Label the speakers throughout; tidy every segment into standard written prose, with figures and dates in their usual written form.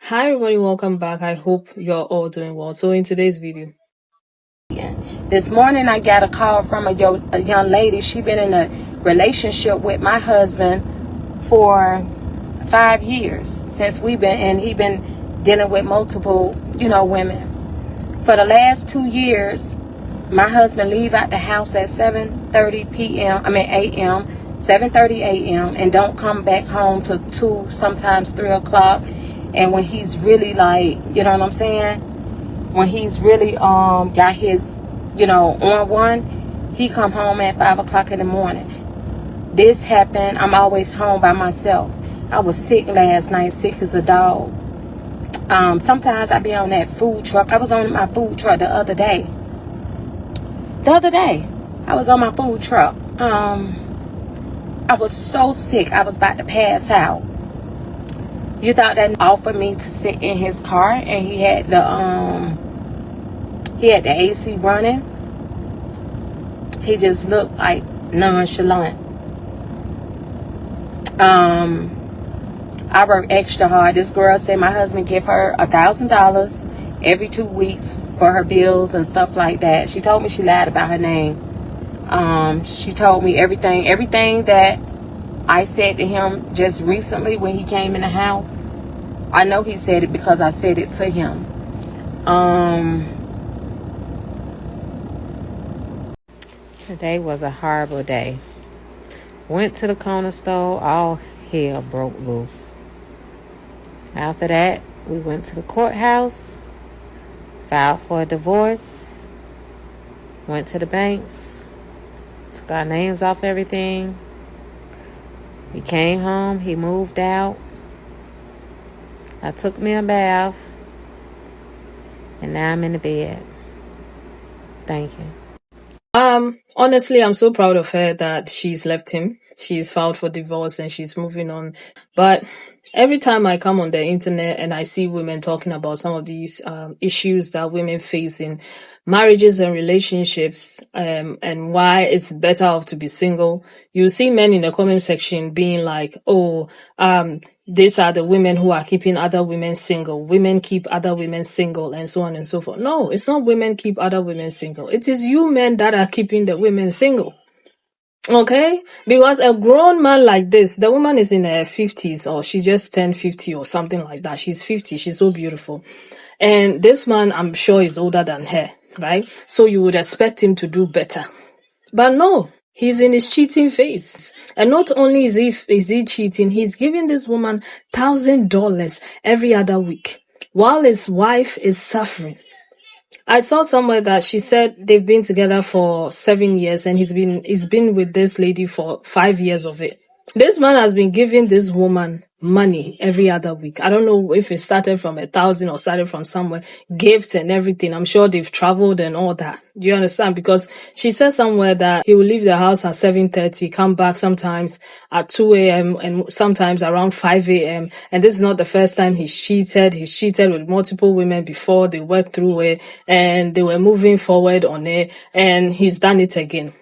Speaker 1: Hi everybody, welcome back. I hope you're all doing well. So in today's video,
Speaker 2: This morning I got a call from a young lady. She been in a relationship with my husband for 5 years since he been dealing with multiple, women. For the last 2 years, my husband leave out the house at 7:30 a.m., 7:30 a.m. and don't come back home till 2, sometimes 3 o'clock. And when he's really like, you know what I'm saying? When he's really got his, on one, he come home at 5 o'clock in the morning. This happened, I'm always home by myself. I was sick last night, sick as a dog. Sometimes I be on that food truck. I was on my food truck the other day. I was on my food truck. I was so sick, I was about to pass out. You thought that offered me to sit in his car, and he had the AC running. He just looked like nonchalant. I work extra hard. This girl said my husband give her $1,000 every 2 weeks for her bills and stuff like that. She told me she lied about her name. She told me everything that I said to him just recently when he came in the house. I know he said it because I said it to him. Today was a horrible day. Went to the corner store, all hell broke loose. After that, we went to the courthouse, filed for a divorce, went to the banks, took our names off everything. He came home, he moved out. I took me a bath, and now I'm in the bed. Thank you.
Speaker 1: honestly, I'm so proud of her that she's left him. She's filed for divorce and she's moving on. But every time I come on the internet and I see women talking about some of these issues that women face in marriages and relationships, and why it's better off to be single, you see men in the comment section being like, oh, these are the women who are keeping other women single. Women keep other women single, and so on and so forth. No, it's not women keep other women single. It is you men that are keeping the women single. Okay? Because a grown man like this, the woman is in her 50s, or she just turned 50 or something like that. She's 50. She's so beautiful. And this man, I'm sure, is older than her, right? So you would expect him to do better. But no, he's in his cheating phase. And not only is he cheating, he's giving this woman $1,000 every other week while his wife is suffering. I saw somewhere that she said they've been together for 7 years and he's been with this lady for 5 years of it. This man has been giving this woman money every other week. I don't know if it started from 1,000 or started from somewhere, gifts and everything. I'm sure they've traveled and all that. Do you understand? Because she said somewhere that he will leave the house at 7:30, come back sometimes at 2 a.m. and sometimes around 5 a.m. And this is not the first time he's cheated. He's cheated with multiple women before. They worked through it and they were moving forward on it, and he's done it again.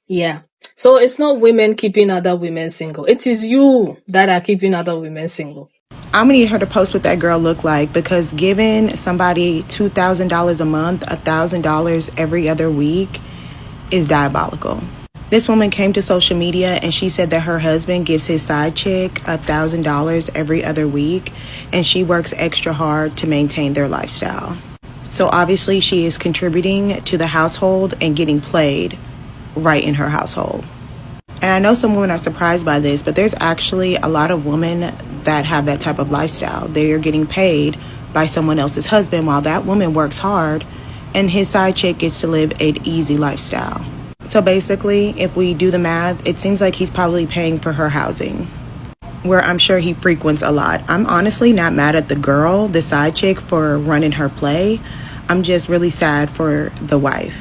Speaker 1: Yeah. So it's not women keeping other women single. It is you that are keeping other women single.
Speaker 3: I'm gonna need her to post what that girl looked like, because giving somebody $2,000 a month, $1,000 every other week is diabolical. This woman came to social media and she said that her husband gives his side chick $1,000 every other week, and she works extra hard to maintain their lifestyle. So obviously she is contributing to the household and getting played right in her household. And I know some women are surprised by this, but there's actually a lot of women that have that type of lifestyle. They are getting paid by someone else's husband while that woman works hard and his side chick gets to live an easy lifestyle. So basically, if we do the math, it seems like he's probably paying for her housing, where I'm sure he frequents a lot. I'm honestly not mad at the girl, the side chick, for running her play. I'm just really sad for the wife.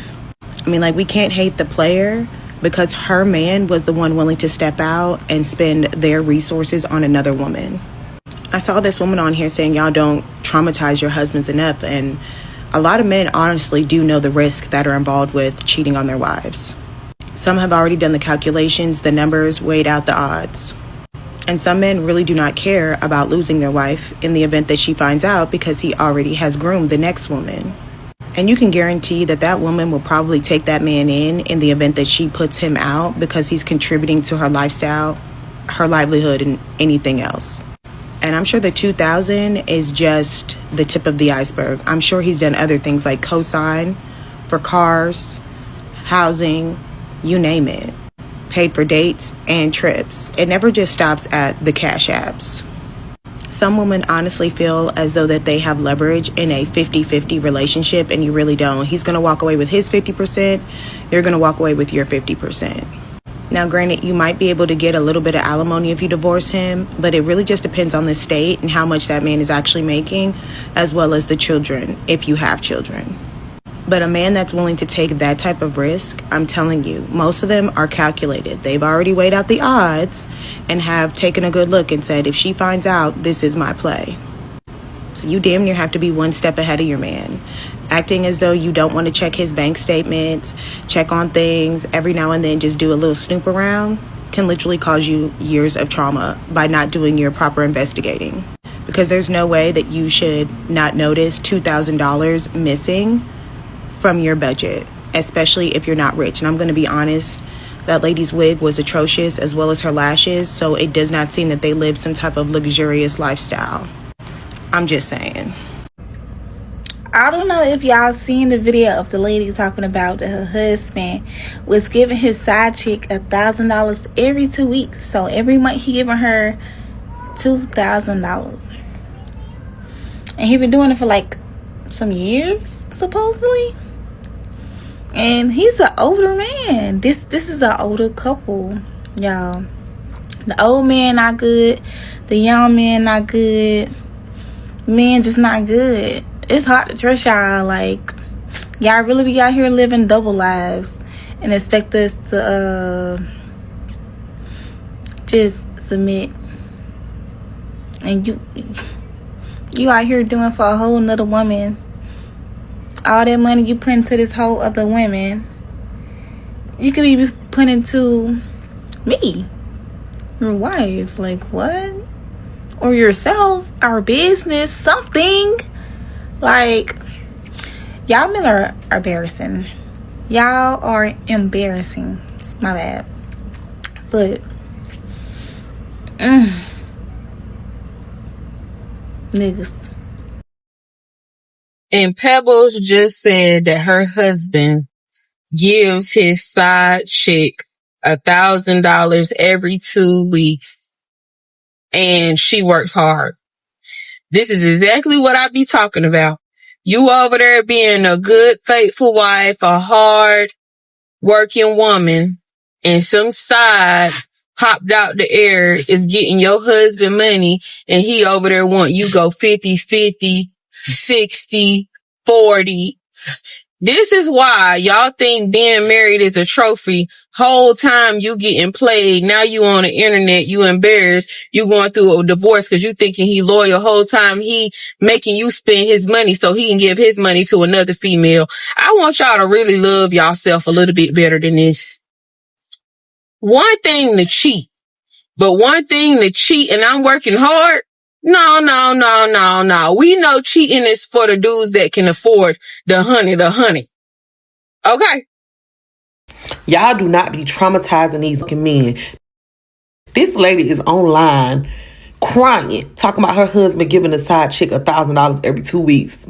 Speaker 3: I mean, like, we can't hate the player because her man was the one willing to step out and spend their resources on another woman. I saw this woman on here saying y'all don't traumatize your husbands enough, and a lot of men honestly do know the risks that are involved with cheating on their wives. Some have already done the calculations, the numbers, weighed out the odds. And some men really do not care about losing their wife in the event that she finds out because he already has groomed the next woman. And you can guarantee that that woman will probably take that man in the event that she puts him out because he's contributing to her lifestyle, her livelihood, and anything else. And I'm sure the 2,000 is just the tip of the iceberg. I'm sure he's done other things like co-sign for cars, housing, you name it. Paid for dates and trips. It never just stops at the cash apps. Some women honestly feel as though that they have leverage in a 50-50 relationship, and you really don't. He's going to walk away with his 50%. You're going to walk away with your 50%. Now, granted, you might be able to get a little bit of alimony if you divorce him, but it really just depends on the state and how much that man is actually making, as well as the children, if you have children. But a man that's willing to take that type of risk, I'm telling you, most of them are calculated. They've already weighed out the odds and have taken a good look and said, if she finds out, this is my play. So you damn near have to be one step ahead of your man. Acting as though you don't want to check his bank statements, check on things, every now and then just do a little snoop around, can literally cause you years of trauma by not doing your proper investigating. Because there's no way that you should not notice $2,000 missing from your budget, especially if you're not rich. And I'm going to be honest, that lady's wig was atrocious, as well as her lashes, so it does not seem that they live some type of luxurious lifestyle. I'm just saying.
Speaker 4: I don't know if y'all seen the video of the lady talking about that her husband was giving his side chick $1,000 every 2 weeks. So every month he giving her $2,000. And he been doing it for like some years, supposedly. And he's an older man. This is an older couple, y'all. The old man not good. The young man not good. Men just not good. It's hard to trust y'all. Like, y'all really be out here living double lives and expect us to just submit. And you out here doing for a whole nother woman all that money you put into this whole other woman, you could be put into me, your wife. Like, what? Or yourself, our business, something. Like, y'all men are embarrassing. Y'all are embarrassing. It's my bad. But niggas.
Speaker 5: And Pebbles just said that her husband gives his side chick $1,000 every 2 weeks, and she works hard. This is exactly what I be talking about. You over there being a good, faithful wife, a hard working woman, and some side popped out the air is getting your husband money, and he over there want you go 50-50, 60-40. This is why y'all think being married is a trophy. Whole time you getting played. Now you on the internet, you embarrassed. You going through a divorce because you thinking he loyal. Whole time he making you spend his money so he can give his money to another female. I want y'all to really love yourself a little bit better than this. One thing to cheat, but one thing to cheat and I'm working hard. No. We know cheating is for the dudes that can afford the honey. Okay?
Speaker 6: Y'all do not be traumatizing these fucking men. This lady is online crying, talking about her husband giving a side chick $1,000 every 2 weeks.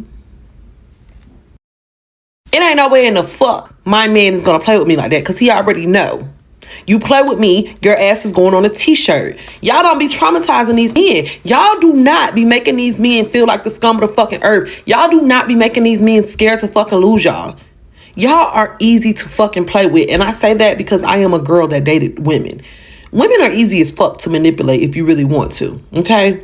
Speaker 6: It ain't no way in the fuck my man is gonna play with me like that, because he already know. You play with me, your ass is going on a t-shirt. Y'all don't be traumatizing these men. Y'all do not be making these men feel like the scum of the fucking earth. Y'all do not be making these men scared to fucking lose y'all. Y'all are easy to fucking play with. And I say that because I am a girl that dated women. Women are easy as fuck to manipulate if you really want to. Okay?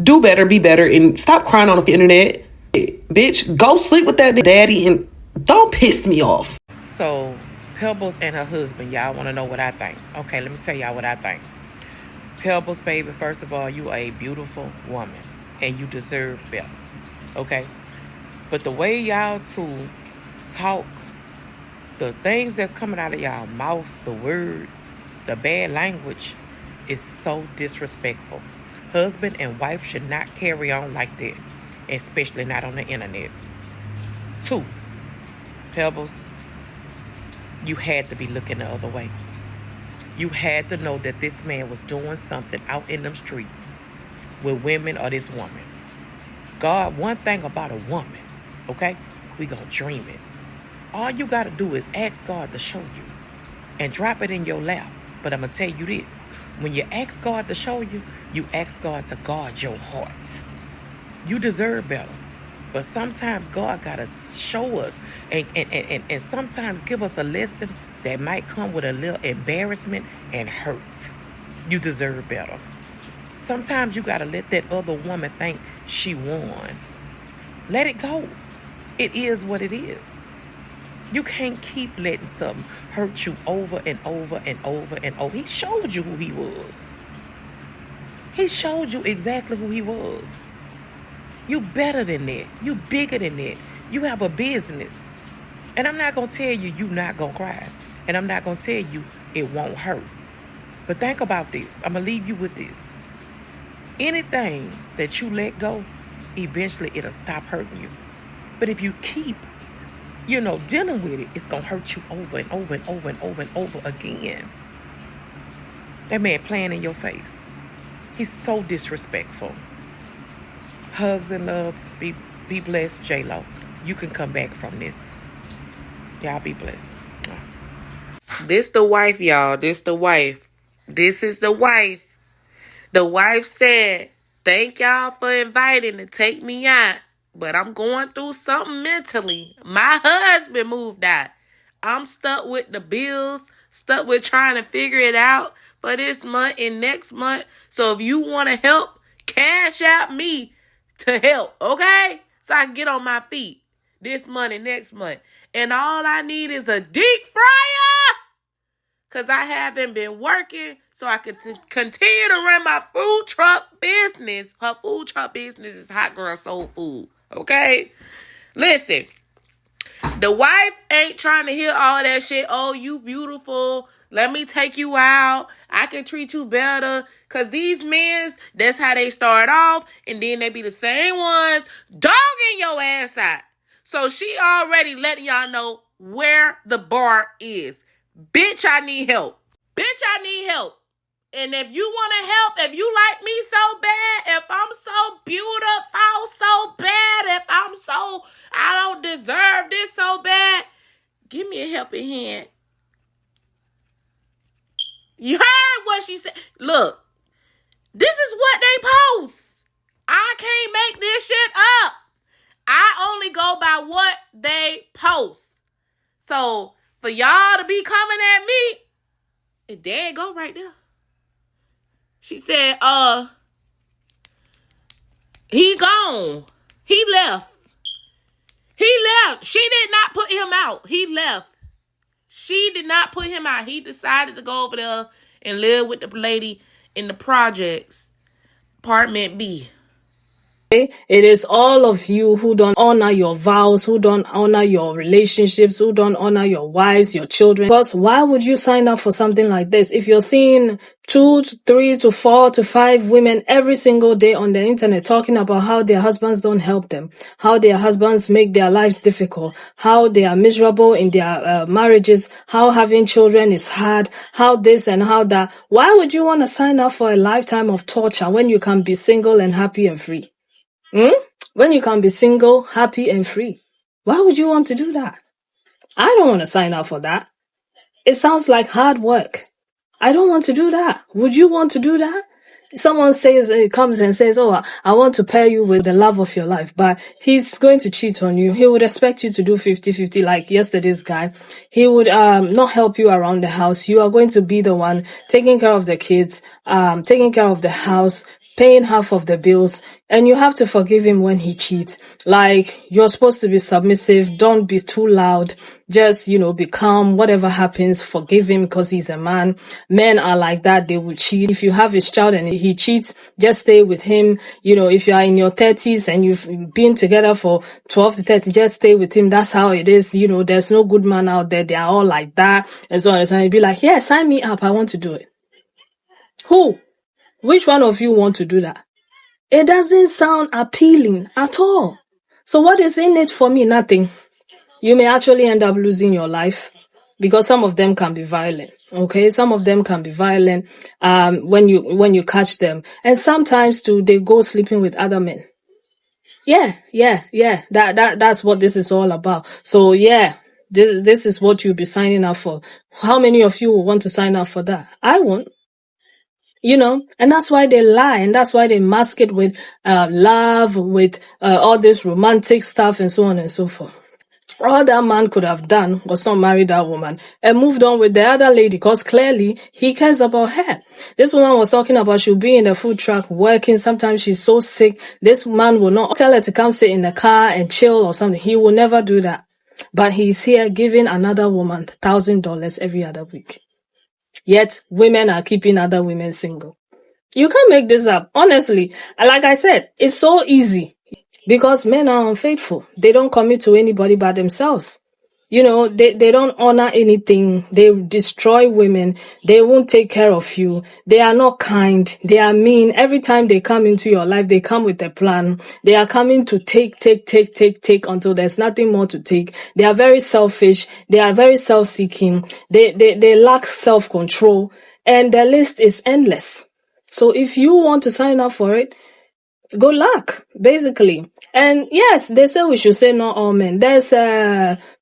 Speaker 6: Do better, be better, and stop crying on the internet. Bitch, go sleep with that daddy and don't piss me off.
Speaker 7: So, Pebbles and her husband, y'all want to know what I think. Okay, let me tell y'all what I think. Pebbles, baby, first of all, you are a beautiful woman, and you deserve better. Okay? But the way y'all two talk, the things that's coming out of y'all mouth, the words, the bad language, is so disrespectful. Husband and wife should not carry on like that, especially not on the internet. 2, Pebbles, you had to be looking the other way. You had to know that this man was doing something out in them streets with women or this woman. God, one thing about a woman, okay? We gonna dream it. All you gotta do is ask God to show you and drop it in your lap. But I'm gonna tell you this. When you ask God to show you, you ask God to guard your heart. You deserve better. But sometimes God gotta show us and sometimes give us a lesson that might come with a little embarrassment and hurt. You deserve better. Sometimes you gotta let that other woman think she won. Let it go. It is what it is. You can't keep letting something hurt you over and over and over and over. He showed you who he was. He showed you exactly who he was. You better than that. You bigger than that. You have a business. And I'm not going to tell you you're not going to cry. And I'm not going to tell you it won't hurt. But think about this. I'm going to leave you with this. Anything that you let go, eventually it'll stop hurting you. But if you keep, dealing with it, it's going to hurt you over and over and over and over and over again. That man playing in your face. He's so disrespectful. Hugs and love. Be blessed, J-Lo. You can come back from this. Y'all be blessed.
Speaker 5: This the wife, y'all. This the wife. This is the wife. The wife said, thank y'all for inviting to take me out, but I'm going through something mentally. My husband moved out. I'm stuck with the bills, stuck with trying to figure it out for this month and next month. So if you want to help, cash out me to help, okay? So I can get on my feet this month and next month. And all I need is a deep fryer because I haven't been working so I could continue to run my food truck business. Her food truck business is Hot Girl Soul Food, okay? Listen, the wife ain't trying to hear all that shit. Oh, you beautiful. Let me take you out. I can treat you better. Because these men, that's how they start off. And then they be the same ones dogging your ass out. So she already letting y'all know where the bar is. Bitch, I need help. Bitch, I need help. And if you want to help, if you like me so bad, if I'm so beautiful so bad, if I don't deserve this so bad, give me a helping hand. You heard what she said. Look, this is what they post. I can't make this shit up. I only go by what they post. So for y'all to be coming at me, there it go right there. She said, he gone. He left. He left. She did not put him out. He left. She did not put him out. He decided to go over there and live with the lady in the projects. Apartment B.
Speaker 1: It is all of you who don't honor your vows, who don't honor your relationships, who don't honor your wives, your children. Because why would you sign up for something like this? If you're seeing 2 to 3 to 4 to 5 women every single day on the internet talking about how their husbands don't help them, how their husbands make their lives difficult, how they are miserable in their marriages, how having children is hard, how this and how that. Why would you want to sign up for a lifetime of torture when you can be single and happy and free? When you can be single, happy, and free. Why would you want to do that? I don't want to sign up for that. It sounds like hard work. I don't want to do that. Would you want to do that? Someone comes and says, oh, I want to pair you with the love of your life, but he's going to cheat on you. He would expect you to do 50-50 like yesterday's guy. He would not help you around the house. You are going to be the one taking care of the kids, taking care of the house, paying half of the bills, and you have to forgive him when he cheats. Like, you're supposed to be submissive. Don't be too loud. Just, be calm. Whatever happens, forgive him because he's a man. Men are like that. They will cheat. If you have his child and he cheats, just stay with him. If you are in your 30s and you've been together for 12 to 30, just stay with him. That's how it is. There's no good man out there. They are all like that. And so on. And you'd be like, yeah, sign me up. I want to do it. Who? Which one of you want to do that? It doesn't sound appealing at all. So what is in it for me? Nothing. You may actually end up losing your life because some of them can be violent. Okay, some of them can be violent when you catch them, and sometimes too they go sleeping with other men. Yeah. That's what this is all about. So yeah, this is what you'll be signing up for. How many of you will want to sign up for that? I won't. And that's why they lie, and that's why they mask it with love, with all this romantic stuff, and so on and so forth. All that man could have done was not marry that woman and moved on with the other lady, because clearly he cares about her. This woman was talking about she'll be in the food truck working. Sometimes she's so sick. This man will not tell her to come sit in the car and chill or something. He will never do that. But he's here giving another woman $1,000 every other week. Yet women are keeping other women single. You can't make this up. Honestly, like I said, it's so easy because men are unfaithful. They don't commit to anybody but themselves. They don't honor anything. They destroy women. They won't take care of you. They are not kind. They are mean. Every time they come into your life, they come with a plan. They are coming to take until there's nothing more to take. They are very selfish. They are very self-seeking. They lack self-control. And the list is endless. So if you want to sign up for it, good luck, basically. And yes, they say we should say not all men. There's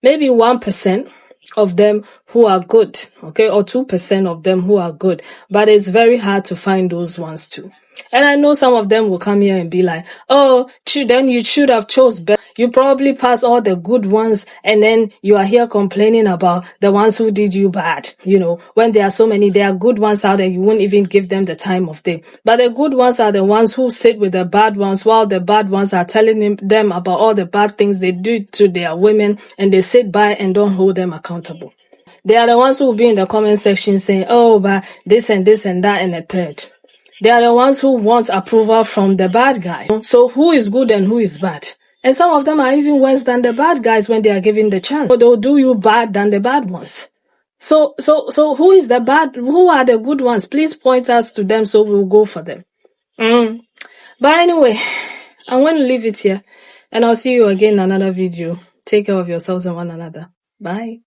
Speaker 1: maybe 1% of them who are good, okay, or 2% of them who are good. But it's very hard to find those ones too. And I know some of them will come here and be like, oh, then you should have chose better. You probably passed all the good ones, and then you are here complaining about the ones who did you bad. When there are so many, there are good ones out there, you won't even give them the time of day. But the good ones are the ones who sit with the bad ones, while the bad ones are telling them about all the bad things they do to their women, and they sit by and don't hold them accountable. They are the ones who will be in the comment section saying, oh, but this and this and that and the third. They are the ones who want approval from the bad guys. So who is good and who is bad? And some of them are even worse than the bad guys when they are given the chance. So they'll do you bad than the bad ones. So who is the bad? Who are the good ones? Please point us to them so we'll go for them. But anyway, I'm going to leave it here, and I'll see you again in another video. Take care of yourselves and one another. Bye.